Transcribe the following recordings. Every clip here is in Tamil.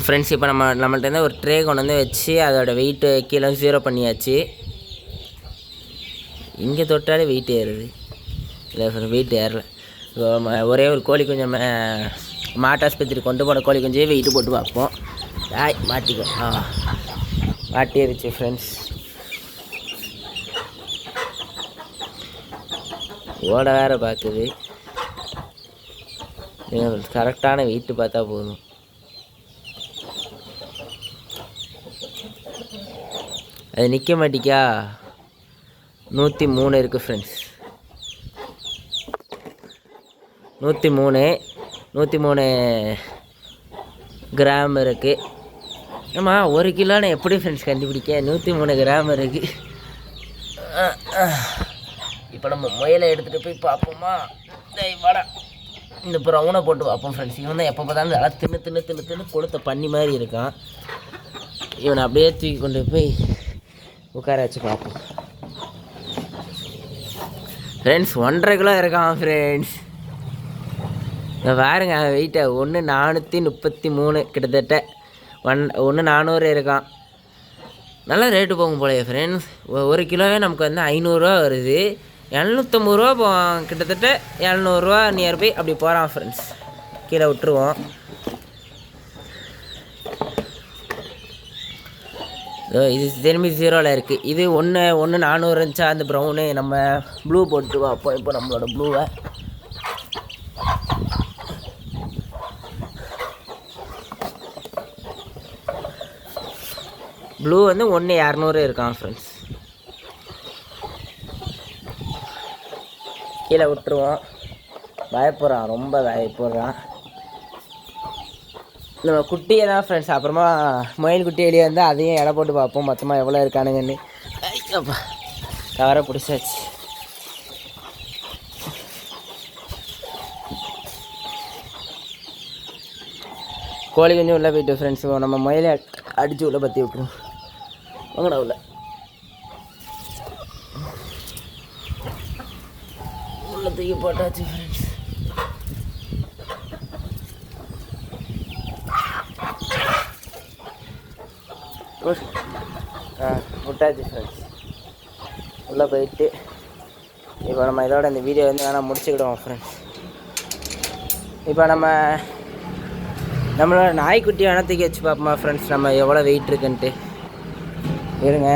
ஃப்ரெண்ட்ஸ் இப்போ நம்மள்ட்ட ஒரு ட்ரே கொண்டு வந்து வச்சு அதோடய வெயிட்டு கீழே 0 பண்ணியாச்சு. இங்கே தொட்டாலே வெயிட் ஏறுது. இல்லை வெயிட் ஏறலை. ஒரே ஒரு கோழி குஞ்சம் மாட்டாஸ்பத்திரி கொண்டு போன கோழி குஞ்சே வெயிட்டு போட்டு பார்ப்போம். மாட்டிக்கோ. மாட்டிருச்சு ஃப்ரெண்ட்ஸ். ஓட வேறு பார்க்குது. கரெக்டான வெயிட்டு பார்த்தா போதும். அது நிற்க மாட்டிக்கா. 103 இருக்குது ஃப்ரெண்ட்ஸ். 103 கிராம் இருக்குது. ஆமாம், 1 கிலோன்னு எப்படி ஃப்ரெண்ட்ஸ் கண்டுபிடிக்க? 103 கிராம் இருக்குது. இப்போ நம்ம முயலை எடுத்துகிட்டு போய் பார்ப்போமா? வாடா, இந்த ப்ரௌனை போட்டு பார்ப்போம் ஃப்ரெண்ட்ஸ். இவன் தான் எப்போ பார்த்தாலும் நல்லா தின்னு கொடுத்த பண்ணி மாதிரி இருக்கான். இவனை அப்படியே தூக்கி கொண்டு போய் உட்கார வச்சு பார்ப்போம் ஃப்ரெண்ட்ஸ். 1.5 கிலோ இருக்கான் ஃப்ரெண்ட்ஸ். இந்த பாருங்க வெயிட்டை. 433 கிட்டத்தட்ட 400 இருக்கான். நல்லா ரேட்டு போகும் போலையே ஃப்ரெண்ட்ஸ். 1 கிலோவே நமக்கு 500 வருது. 750 கிட்டத்தட்ட 700 நியர்பை அப்படி போகிறான் ஃப்ரெண்ட்ஸ். கீழே விட்டுருவோம். இது திரும்பி 0ல் இருக்குது. இது 400 இருந்துச்சா அந்த ப்ரௌனு. நம்ம ப்ளூ போட்டு பார்ப்போம். இப்போ நம்மளோட ப்ளூவை ப்ளூ 200 இருக்கான் ஃப்ரெண்ட்ஸ். கீழே விட்டுருவோம். பயப்படுறான், ரொம்ப பயப்படுறான். நம்ம குட்டியை தான் ஃப்ரெண்ட்ஸ். அப்புறமா முயல் குட்டி வெளியே வந்தால் அதையும் எடை போட்டு பார்ப்போம் மொத்தமாக எவ்வளோ இருக்கானுங்கன்னு. கவரை பிடிச்சாச்சு. கோழி கொஞ்சம் உள்ளே போயிட்டு ஃப்ரெண்ட்ஸ். நம்ம முயலை அடித்து உள்ளே பற்றி விட்டுருவோம். வாங்கடா உள்ள தூக்கி போட்டாச்சு ஃப்ரெண்ட்ஸ். விட்டாச்சு ஃப்ரெண்ட்ஸ். உள்ளே போயிட்டு இப்போ நம்ம இதோட இந்த வீடியோ வேணால் முடிச்சுக்கிடுவோம் ஃப்ரெண்ட்ஸ். இப்போ நம்மளோட நாய்க்குட்டி வேணால் தூக்கி வச்சு பார்ப்போமா ஃப்ரெண்ட்ஸ், நம்ம எவ்வளோ வெயிட் இருக்குன்ட்டு. இருங்க,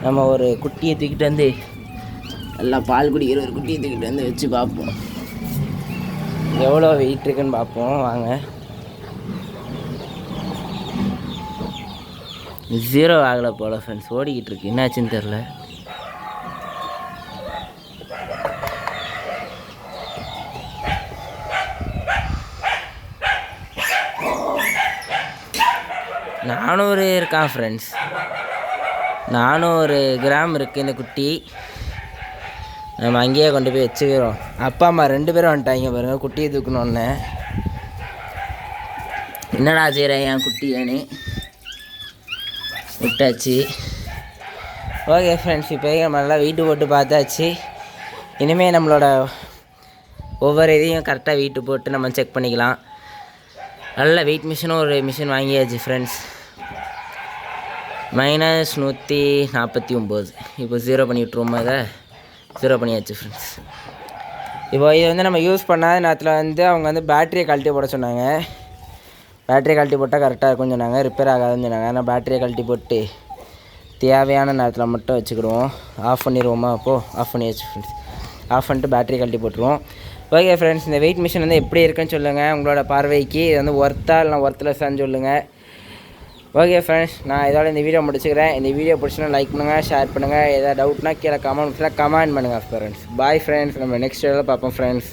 நம்ம ஒரு குட்டியை தூக்கிட்டு வந்து, நல்லா பால் குடிக்கிற ஒரு குட்டியை தூக்கிட்டு வந்து வச்சு பார்ப்போம் எவ்வளோ வெயிட் இருக்குன்னு பார்ப்போம். வாங்க. 0 ஆகலை போல் ஃப்ரெண்ட்ஸ். ஓடிக்கிட்டு இருக்கு, என்னாச்சுன்னு தெரில. நானூறு இருக்கான் ஃப்ரெண்ட்ஸ். 400 கிராம் இருக்குது இந்த குட்டி. நம்ம அங்கேயே கொண்டு போய் வச்சுக்கிறோம். அப்பா அம்மா 2 பேரும் வந்துட்டாங்க பாருங்கள் குட்டியை தூக்கணுன்னு. என்னடா செய்கிறேன் என் குட்டியேன்னு விட்டாச்சு. ஓகே ஃப்ரெண்ட்ஸ், இப்போ நம்ம நல்லா வெயிட்டு போட்டு பார்த்தாச்சு. இனிமேல் நம்மளோட ஒவ்வொரு இதையும் கரெக்டாக வெயிட்டு போட்டு நம்ம செக் பண்ணிக்கலாம். நல்ல வெயிட் மிஷினும் ஒரு மிஷின் வாங்கியாச்சு ஃப்ரெண்ட்ஸ். -149. இப்போ 0 பண்ணி விட்ருவோமா? அதை 0 பண்ணியாச்சு ஃப்ரெண்ட்ஸ். இப்போ இதை நம்ம யூஸ் பண்ணாத நேரத்தில் அவங்க பேட்டரியை கழட்டி போட சொன்னாங்க. பேட்டரியை கழட்டி போட்டால் கரெக்டாக இருக்கும்னு சொன்னாங்க, ரிப்பேர் ஆகாதுன்னு சொன்னாங்க. ஆனால் பேட்டரியை கழட்டி போட்டு தேவையான நேரத்தில் மட்டும் வச்சுக்கிடுவோம். ஆஃப் பண்ணிடுவோமா? அப்போது ஆஃப் பண்ணியாச்சு ஃப்ரெண்ட்ஸ். ஆஃப் பண்ணிட்டு பேட்டரி கழட்டி போட்டுருவோம். ஓகே ஃப்ரெண்ட்ஸ், இந்த வெயிட் மிஷின் எப்படி இருக்குன்னு சொல்லுங்கள். உங்களோட பார்வைக்கு இது ஒர்த்தா இல்லை ஒர்த்லெஸ்ஸான்னு சொல்லுங்கள். ஓகே ஃப்ரெண்ட்ஸ், நான் இதோட இந்த வீடியோ முடிச்சுக்கிறேன். இந்த வீடியோ பிடிச்சினா லைக் பண்ணுங்கள், ஷேர் பண்ணுங்கள். எதாவது டவுட்னா கீழே கமெண்ட் பண்ணுங்கள் ஃப்ரெண்ட்ஸ். பாய் ஃப்ரெண்ட்ஸ், நம்ம நெக்ஸ்ட் வீடியோவில் பார்ப்போம் ஃப்ரெண்ட்ஸ்.